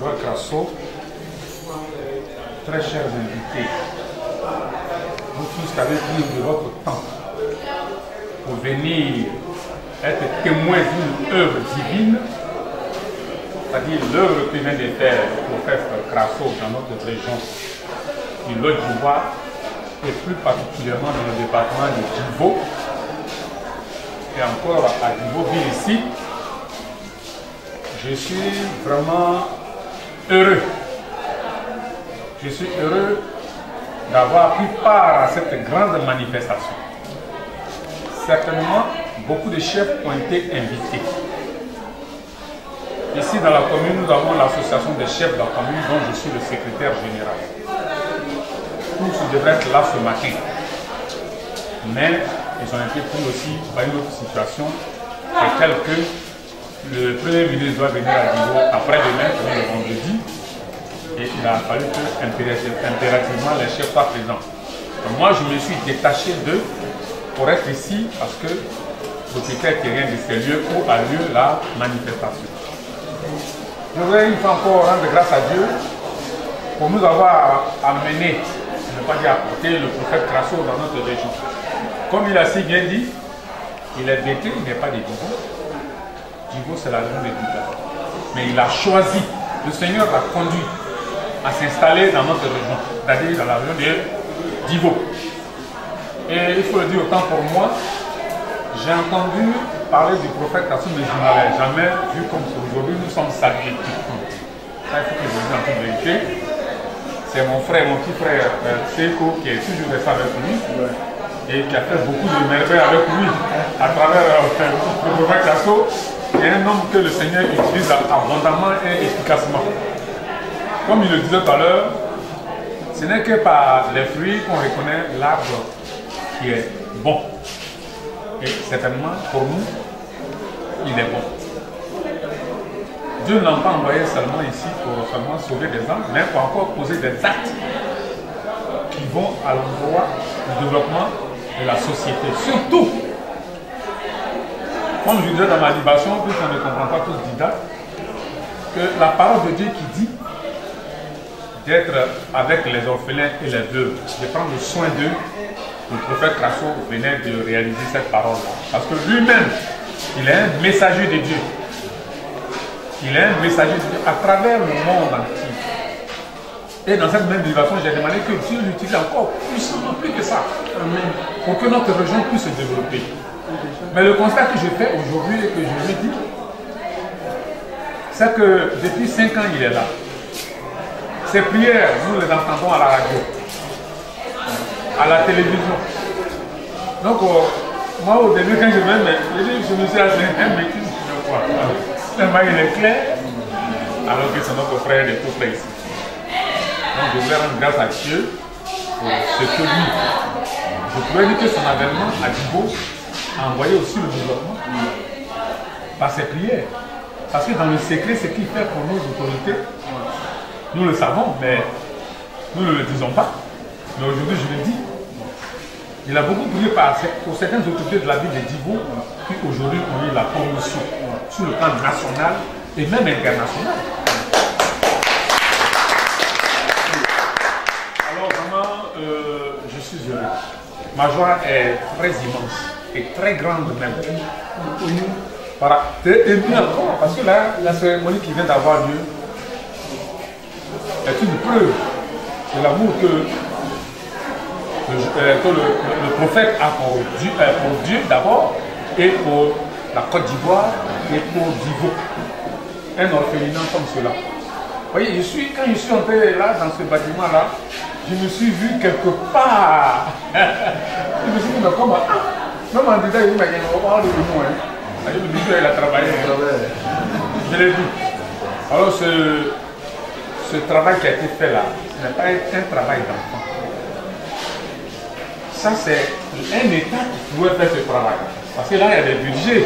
Loi Crasso, très chers invités, vous tous qui avez pris de votre temps pour venir être témoins d'une œuvre divine, c'est-à-dire l'œuvre que vient de faire le prophète Crasso dans notre région du Lot d'Ivoire et plus particulièrement dans le département de Divo et encore à Divo-Ville ici. Je suis vraiment heureux. Je suis heureux d'avoir pris part à cette grande manifestation. Certainement, beaucoup de chefs ont été invités. Ici dans la commune, nous avons l'association des chefs de la commune dont je suis le secrétaire général. Tous devraient être là ce matin. Mais ils ont été pris aussi par une autre situation, telle que le Premier ministre doit venir à Divo après-demain, le vendredi, et il a fallu que impérativement les chefs soient présents. Donc moi, je me suis détaché d'eux pour être ici parce que l'hôpital est rien de ces lieux où a lieu la manifestation. Je voudrais une fois encore rendre grâce à Dieu pour nous avoir amené, je ne veux pas dire apporter, le prophète Crasso dans notre région. Comme il a si bien dit, il est bêté, il n'est pas de Divo. Divo, c'est la région de Divo. Mais il a choisi, le Seigneur l'a conduit à s'installer dans notre région, c'est-à-dire dans la région de Divo. Et il faut le dire autant pour moi, j'ai entendu parler du prophète Crasso, mais je n'avais jamais vu comme aujourd'hui nous sommes salués. Ça, il faut que je vous dise en toute vérité. C'est mon frère, mon petit frère Seko, qui est toujours resté avec lui et qui a fait beaucoup de merveilles avec lui à travers le prophète Crasso. Il y a un homme que le Seigneur utilise abondamment et efficacement. Comme il le disait tout à l'heure, ce n'est que par les fruits qu'on reconnaît l'arbre qui est bon. Et certainement, pour nous, il est bon. Dieu n'a pas envoyé seulement ici pour seulement sauver des âmes, mais pour encore poser des actes qui vont à l'endroit du développement de la société. Surtout, comme je disais dans ma libation, puisqu'on ne comprend pas tous didactes, que la parole de Dieu qui dit d'être avec les orphelins et les veuves, de prendre soin d'eux, le prophète Crasso venait de réaliser cette parole-là. Parce que lui-même, il est un messager de Dieu. Il est un messager de Dieu à travers le monde entier. Et dans cette même libation, j'ai demandé que Dieu l'utilise encore puissamment, plus que ça, pour que notre région puisse se développer. Mais le constat que je fais aujourd'hui et que je lui dis, c'est que depuis 5 ans, il est là. Ses prières, nous les entendons à la radio, à la télévision. Donc, moi, au début, quand je me suis assis un métier, je crois. Tellement il est clair, alors que c'est notre frère de tout près ici. Donc, je voulais rendre grâce à Dieu pour ce que lui. Je pourrais dire que son avènement à Divo a envoyé aussi le développement par ses prières. Parce que dans le secret, ce qu'il fait pour nos autorités, nous le savons, mais nous ne le disons pas. Mais aujourd'hui, je le dis. Il a beaucoup prié pour certaines autorités de la ville de Divo qui aujourd'hui ont eu la promotion sur le plan national et même international. Alors vraiment, je suis heureux. Ma joie est très immense et très grande même. Et mieux encore, parce que là, la cérémonie qui vient d'avoir lieu est une preuve de l'amour que le prophète a pour Dieu d'abord et pour la Côte d'Ivoire et pour Divo. Un orphelinat comme cela. Vous voyez, quand je suis entré là dans ce bâtiment-là, je me suis vu quelque part. Je me suis dit, mais comment? Même en disant, il m'a dit, on va parler de nous. Le monsieur, il a travaillé. Je l'ai vu. Alors, ce travail qui a été fait là, ce n'est pas un travail d'enfant. Ça, c'est un État qui pouvait faire ce travail. Parce que là, il y a des budgets.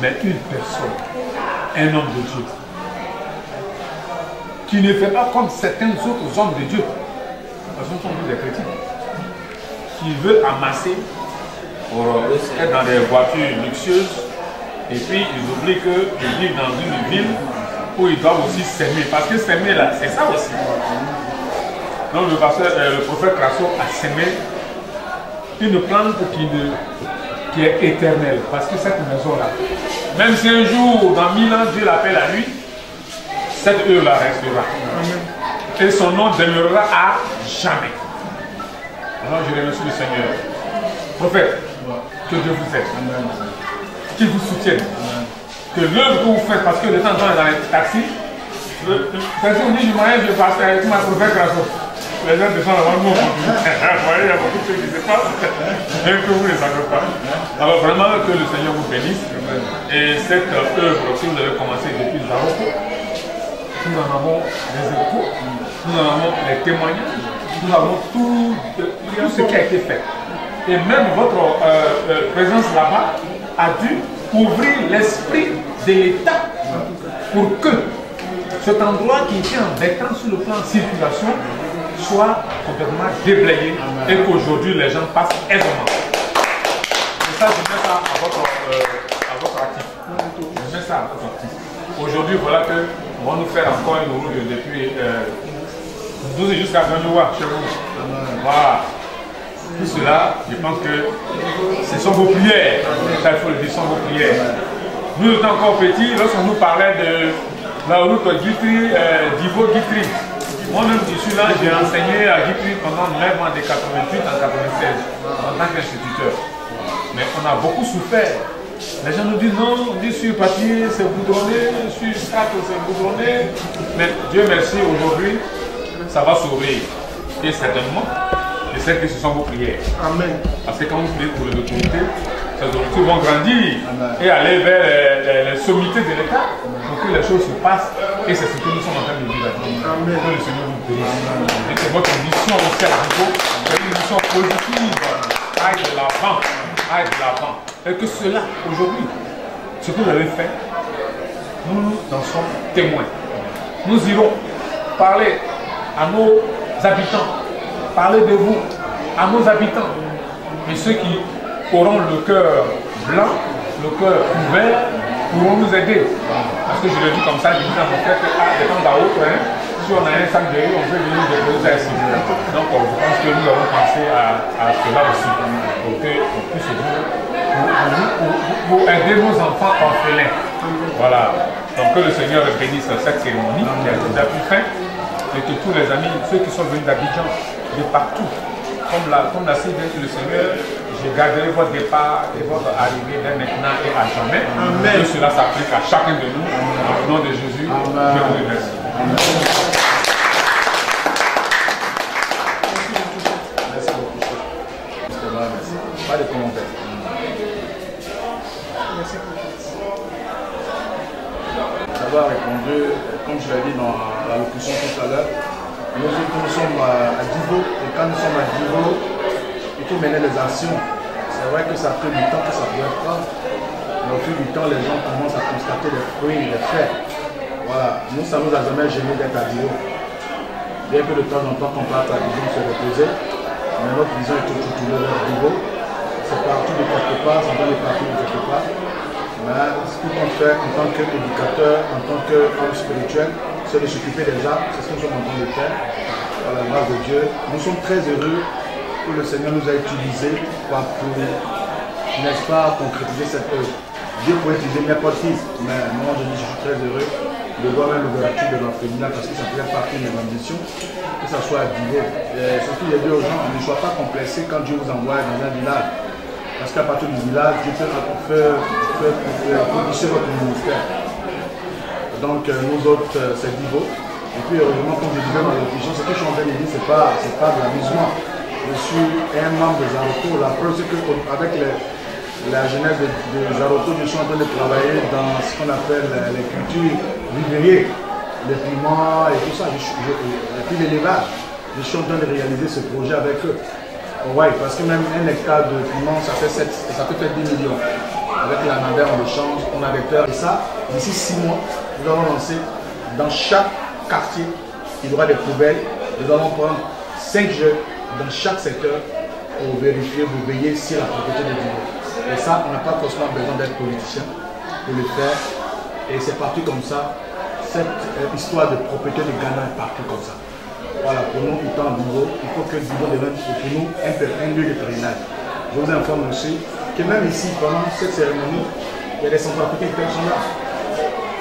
Mais une personne, un homme de Dieu, qui ne fait pas comme certains autres hommes de Dieu, parce que nous sommes tous des chrétiens, qui veulent amasser pour être dans des voitures luxueuses, et puis ils oublient qu'ils vivent dans une ville où ils doivent aussi s'aimer. Parce que s'aimer là, c'est ça aussi. Donc le prophète Crasso a sémé une plante qui est éternelle. Parce que cette maison-là, même si un jour, dans 1000 ans, Dieu l'appelle à lui, cette œuvre-là restera. Et son nom demeurera à jamais. Alors je remercie le Seigneur. Prophète, que Dieu vous aide. Qu'il vous soutienne. Que l'œuvre que vous faites, parce que de temps en temps dans les taxis, on dit du mariage, je passe avec ma prophète Crasso. Les gens descendent avant nous. Vous voyez, il y a beaucoup de choses qui se passent, même que vous ne les savez pas. Alors vraiment que le Seigneur vous bénisse. Et cette œuvre que vous avez commencé depuis Zaroko, nous en avons des échos, nous en avons les témoignages, nous avons tout ce qui a été fait. Et même votre présence là-bas a dû ouvrir l'esprit de l'État pour que cet endroit qui était en détente sur le plan de circulation soit complètement déblayé. Amen. Et qu'aujourd'hui les gens passent aisément. Et ça, je mets ça à votre actif. Je mets ça à votre actif. Aujourd'hui, voilà que on va nous faire encore une route depuis 12 jusqu'à Gagnoua chez vous. Voilà. Tout cela, je pense que ce sont vos prières. Ça, il faut le dire, ce sont vos prières. Nous étions encore petits, lorsqu'on nous parlait de la route Guitry, Divo-Guitry. Moi-même, je suis là, j'ai enseigné à Guitry pendant 9 ans, de 88 à 96, en tant qu'instituteur. Mais on a beaucoup souffert. Les gens nous disent non, on dit sur papier, c'est goudronné, sur sac, c'est goudronné. Mais Dieu merci, aujourd'hui, ça va sauver. Et certainement, je sais que ce sont vos prières. Amen. Parce que quand vous priez pour les autorités, ces autorités vont grandir. Amen. Et aller vers les sommités de l'État pour que les choses se passent. Et c'est ce que nous sommes en train de dire. Amen. Que le Seigneur vous bénisse. Et que votre mission au cerveau, c'est une mission positive. Aille de l'avant. Aille de l'avant. Et que cela, aujourd'hui, ce que vous avez fait, nous en sommes témoins. Nous irons parler à nos habitants, parler de vous, à nos habitants. Et ceux qui auront le cœur blanc, le cœur ouvert, pourront nous aider. Parce que je le dis comme ça, je dis dans mon cœur que de temps à autre, si on a un sac de riz, on peut venir déposer ça ici. Donc je pense que nous avons pensé à cela aussi, pour qu'on puisse pour aider nos enfants orphelins. Voilà. Donc que le Seigneur bénisse cette cérémonie qui a déjà pu faire, et que tous les amis, ceux qui sont venus d'Abidjan, de partout, comme l'a dit le Seigneur, je garderai votre départ et votre arrivée dès maintenant et à jamais. Amen. Que cela s'applique à chacun de nous. Amen. Au nom de Jésus, amen. Je vous remercie. Amen. Merci beaucoup. Merci. Pas de commentaires. D'avoir répondu, comme je l'ai dit dans la locution tout à l'heure, nous sommes à Divo, et quand nous sommes à Divo, il faut mener les actions. C'est vrai que ça fait du temps que ça ne doit pas, mais au fil du temps, les gens commencent à constater les fruits, les faits. Voilà, nous, ça ne nous a jamais gêné d'être à Divo. Bien que de temps en temps, qu'on parte à Divo se reposer, mais notre vision est toujours vers Divo. C'est parti de quelque part, ça doit être parti de quelque part. Mais ce qu'on fait en tant qu'éducateur, en tant qu'homme spirituel, c'est de s'occuper des âmes, c'est ce que nous sommes en train de faire, par la grâce de Dieu. Nous sommes très heureux que le Seigneur nous a utilisés pour, n'est-ce pas, concrétiser cette œuvre. Dieu pourrait utiliser n'importe qui, mais moi je dis je suis très heureux de voir même l'ouverture de l'orphelinat parce que ça fait partie de mes ambitions, que ce soit à Divo. Surtout les deux gens, ne soient pas complexés quand Dieu vous envoie dans un village. Parce qu'à partir du village, Dieu peut propulser votre ministère. Donc nous autres, c'est Divo. Et puis heureusement, comme je disais dans l'opposition, ce que je suis en train de dire, ce n'est pas de l'amusement. Je suis un membre de Zaroko. La preuve, c'est qu'avec la jeunesse de Zaroko, je suis en train de travailler dans ce qu'on appelle les cultures vivrières, les piments et tout ça. Et puis l'élevage. Je suis en train de réaliser ce projet avec eux. Oui, parce que même un hectare de piment, ça fait 10 millions. Avec la navet, on le change, on a des terres. Et ça, d'ici 6 mois, nous allons lancer dans chaque quartier, il y aura des poubelles. Nous allons prendre 5 jeunes dans chaque secteur pour vérifier, pour veiller si la propriété de Divo. Et ça, on n'a pas forcément besoin d'être politicien pour le faire. Et c'est parti comme ça. cette histoire de propriété de Ghana est partie comme ça. Voilà, pour nous, étant nouveau, il faut que Divo devienne pour nous un lieu de pèlerinage. Je vous informe aussi que même ici, pendant cette cérémonie, il y a des Centrafricains qui sont là.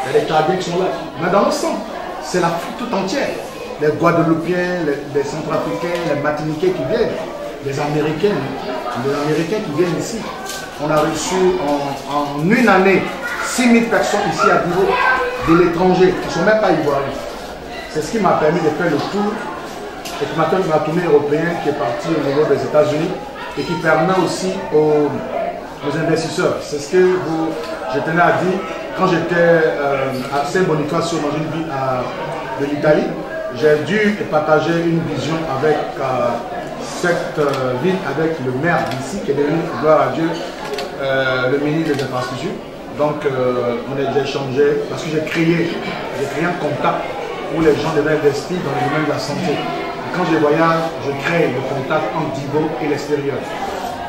Il y a des Tchadiens qui sont là. Mais dans l'ensemble, c'est l'Afrique tout entière. Les Guadeloupéens, les Centrafricains, les Martiniquais qui viennent, les Américains qui viennent ici. On a reçu en une année 6 000 personnes ici à Divo, de l'étranger, qui ne sont même pas ivoiriens. C'est ce qui m'a permis de faire le tour et qui m'a permis ma tournée européenne qui est partie au niveau des États-Unis et qui permet aussi aux investisseurs. C'est ce que je tenais à dire. Quand j'étais à Saint-Bonifacio dans une ville de l'Italie, j'ai dû partager une vision avec cette ville, avec le maire d'ici, qui est devenu, gloire à Dieu, le ministre des Infrastructures. Donc, j'ai échangé, parce que j'ai créé un contact où les gens devaient investir dans le domaine de la santé. Et quand je voyage, je crée le contact entre Divo et l'extérieur.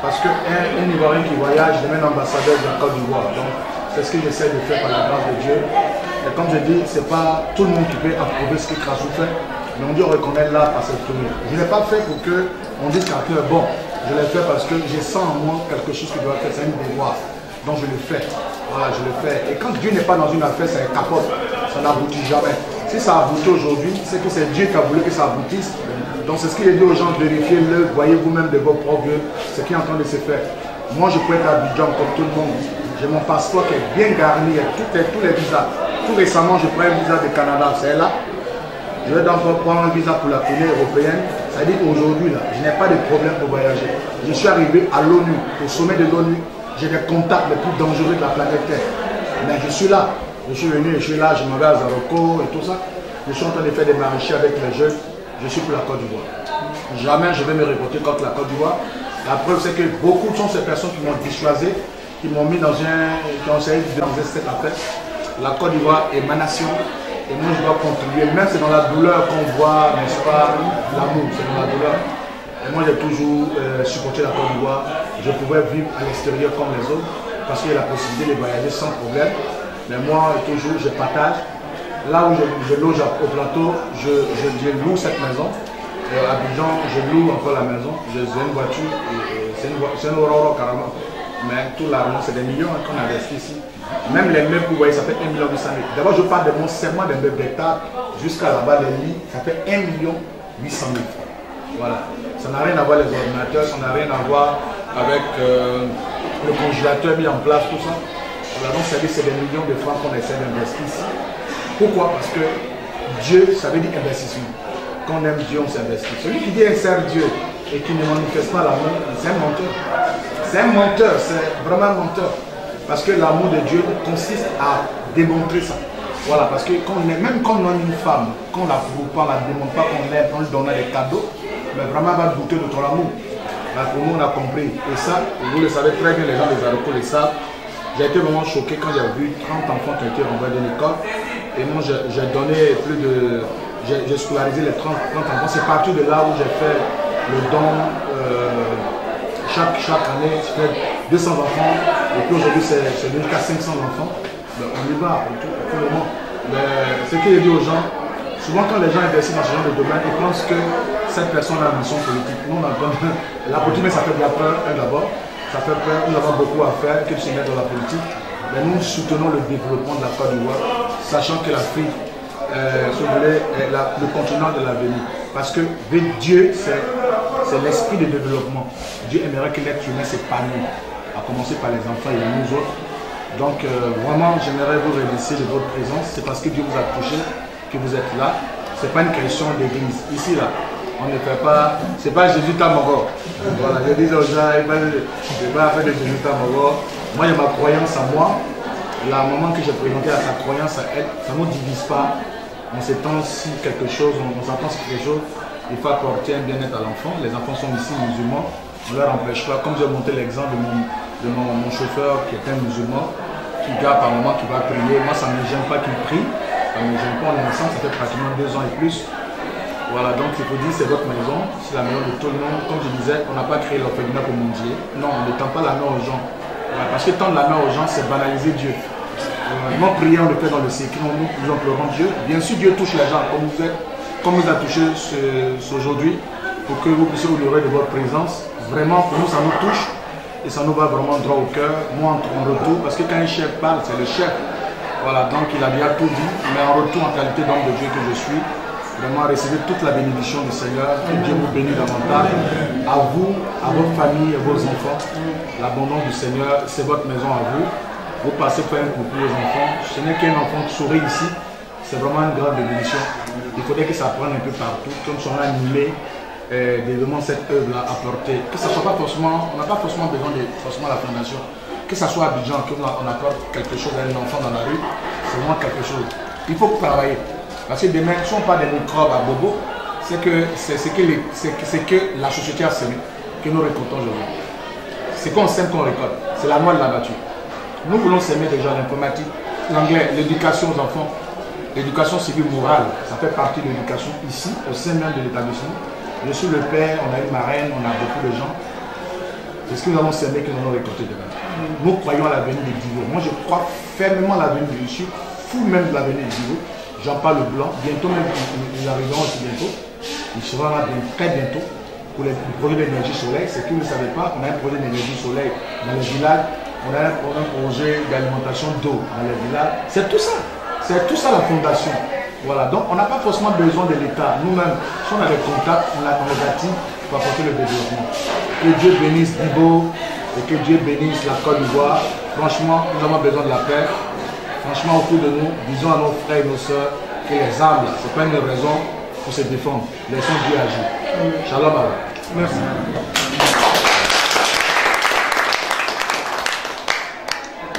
Parce qu'un Ivoirien qui voyage devient ambassadeur de la Côte d'Ivoire. Donc, c'est ce que j'essaie de faire par la grâce de Dieu. Et comme je dis, ce n'est pas tout le monde qui peut approuver ce que Krasou fait, mais on dit on reconnaît l'art par cette tournée. Je ne l'ai pas fait pour qu'on dise qu'un bon. Je l'ai fait parce que j'ai sens en moi quelque chose qui doit être fait, c'est un devoir. Donc je le fais. Voilà, je le fais. Et quand Dieu n'est pas dans une affaire, ça capote. Ça n'aboutit jamais. Si ça aboutit aujourd'hui, c'est que c'est Dieu qui a voulu que ça aboutisse. Donc c'est ce qu'il a dit aux gens, vérifiez-le, voyez vous-même de vos propres yeux ce qui est en train de se faire. Moi je peux être à Abidjan comme tout le monde. J'ai mon passeport qui est bien garni, tous les visas. Tout récemment, je prends un visa de Canada, c'est là. Je vais donc prendre un visa pour la tournée européenne. Ça veut dire qu'aujourd'hui, je n'ai pas de problème pour voyager. Je suis arrivé à l'ONU, au sommet de l'ONU. J'ai des contacts les plus dangereux de la planète Terre. Mais je suis là. Je suis venu, je suis là, je m'en vais à Zaroko et tout ça. Je suis en train de faire des maraîchers avec les jeunes. Je suis pour la Côte d'Ivoire. Jamais je vais me révolter contre la Côte d'Ivoire. La preuve, c'est que beaucoup sont ces personnes qui m'ont dissuadé, qui m'ont mis dans qui ont essayé de dans cette affaire. La Côte d'Ivoire est ma nation. Et moi, je dois contribuer. Même c'est dans la douleur qu'on voit, n'est-ce pas, l'amour, c'est dans la douleur. Et moi, j'ai toujours supporté la Côte d'Ivoire. Je pouvais vivre à l'extérieur comme les autres, parce qu'il y a la possibilité de voyager sans problème. Mais moi, toujours, je partage. Là où je loge au plateau, je loue cette maison. Et à Abidjan, je loue encore la maison. J'ai une voiture, c'est un Aurora carrément. Mais tout l'argent, c'est des millions qu'on investit ici. Même les meubles, vous voyez, ça fait 1 800 000. D'abord, je parle de mon serment des meubles d'hectare jusqu'à là-bas, les lits, ça fait 1 800 000 francs. Voilà. Ça n'a rien à voir les ordinateurs, ça n'a rien à voir avec le congélateur mis en place, tout ça. Voilà, donc ça veut dire c'est des millions de francs qu'on essaie d'investir ici. Pourquoi? Parce que Dieu, ça veut dire investissement. Quand on aime Dieu, on s'investit. Celui qui dit un sert Dieu et qui ne manifeste pas l'amour, c'est un menteur. C'est un menteur, c'est vraiment un menteur. Parce que l'amour de Dieu consiste à démontrer ça. Voilà, parce que même quand on aime une femme, qu'on ne la prouve pas, on ne la démontre pas, qu'on l'aime, on lui donne des cadeaux, mais vraiment elle va douter de ton amour. Là, pour nous, on a compris. Et ça, vous le savez très bien, les gens des Zaroko le savent. J'ai été vraiment choqué quand j'ai vu 30 enfants qui ont été renvoyés de l'école. Et moi, j'ai donné plus de... J'ai scolarisé les 30 enfants. C'est parti de là où j'ai fait le don. Chaque année, je fais 200 enfants. Et puis aujourd'hui, c'est jusqu'à 500 enfants. Ben, on y va pour tout le monde. Mais ce qu'il dit aux gens, souvent quand les gens investissent dans ce genre de domaine, ils pensent que cette personne a une mission politique. Nous, la politique, mais ça fait de la peur, d'abord. Ça fait peur, nous avons beaucoup à faire, qu'ils se mettent dans la politique. Mais nous soutenons le développement de la Côte d'Ivoire, sachant que l'Afrique, est le continent de l'avenir. Parce que Dieu, c'est l'esprit de développement. Dieu aimerait que l'être humain s'épanouisse, à commencer par les enfants et nous autres. Donc vraiment, j'aimerais vous remercier de votre présence. C'est parce que Dieu vous a touché que vous êtes là. Ce n'est pas une question d'église. Ici, là, on ne fait pas... C'est pas Jésus Tamoro. Voilà, je dis aux gens, je ne vais pas faire de Jésus Tamoro. Moi, il y a ma croyance à moi. La maman que j'ai présentée à sa croyance à elle, ça ne nous divise pas. On s'étend sur quelque chose, on s'entend sur quelque chose. Il faut apporter un bien-être à l'enfant. Les enfants sont ici musulmans. On ne leur empêche pas. Comme j'ai monté l'exemple de mon chauffeur qui est un musulman, qui garde par moment, qui va prier. Moi, ça ne me gêne pas qu'il prie. Ça ne me gêne pas. On est ensemble, ça fait pratiquement 2 ans et plus. Voilà, donc il faut dire c'est votre maison, c'est la maison de tout le monde. Comme je disais, on n'a pas créé l'orphelinat pour mendier. Non, on ne tend pas la main aux gens. Voilà, parce que tendre la main aux gens, c'est banaliser Dieu. Nos prières, on le fait dans le secret, nous implorons Dieu. Bien sûr, Dieu touche l'argent comme vous a touché aujourd'hui, pour que vous puissiez vous honorer de votre présence. Vraiment, pour nous, ça nous touche et ça nous va vraiment droit au cœur. Moi, en retour, parce que quand un chef parle, c'est le chef. Voilà, donc il a déjà tout dit, mais en retour, en qualité d'homme de Dieu que je suis, vraiment recevez toute la bénédiction du Seigneur, que Dieu vous bénisse davantage, à vous, à votre famille, à vos enfants. L'abondance du Seigneur, c'est votre maison à vous. Vous passez pour un couple aux enfants. Ce n'est qu'un enfant qui sourit ici, c'est vraiment une grande bénédiction. Il faudrait que ça prenne un peu partout, comme si on a animé d'événements cette œuvre-là à porter. Que ça soit pas forcément, on n'a pas forcément besoin de forcément la fondation. Que ça soit à Abidjan, qu'on apporte quelque chose à un enfant dans la rue, c'est vraiment quelque chose. Il faut travailler. Parce que demain, si on parle des microbes à bobo, c'est que la société a semé, que nous récoltons aujourd'hui. C'est qu'on sème qu'on récolte. C'est la loi de la nature. Nous voulons s'aimer déjà l'informatique, l'anglais, l'éducation aux enfants, l'éducation civile morale, ça fait partie de l'éducation ici, au sein même de l'établissement. Je suis le père, on a une marraine, on a beaucoup de gens. C'est ce que nous allons s'aimer que nous allons récolter demain. Nous croyons à l'avenir des Divo. Moi je crois fermement à l'avenir du Divo, fou même de l'avenir des Divo. Jean-Paul Leblanc, bientôt même, nous arriverons aussi bientôt. Il sera là très bientôt pour le projet d'énergie soleil. C'est que vous ne savez pas, on a un projet d'énergie soleil dans le village. On a un projet d'alimentation d'eau dans les villages. C'est tout ça. C'est tout ça la fondation. Voilà. Donc on n'a pas forcément besoin de l'État. Nous-mêmes, si on a des contacts, on a les bâtis pour apporter le développement. Que Dieu bénisse Dibo et que Dieu bénisse la Côte d'Ivoire. Franchement, nous avons besoin de la paix. Franchement, autour de nous, disons à nos frères et nos sœurs que les armes, ce n'est pas une raison pour se défendre. Laissons Dieu agir. Shalom. Merci.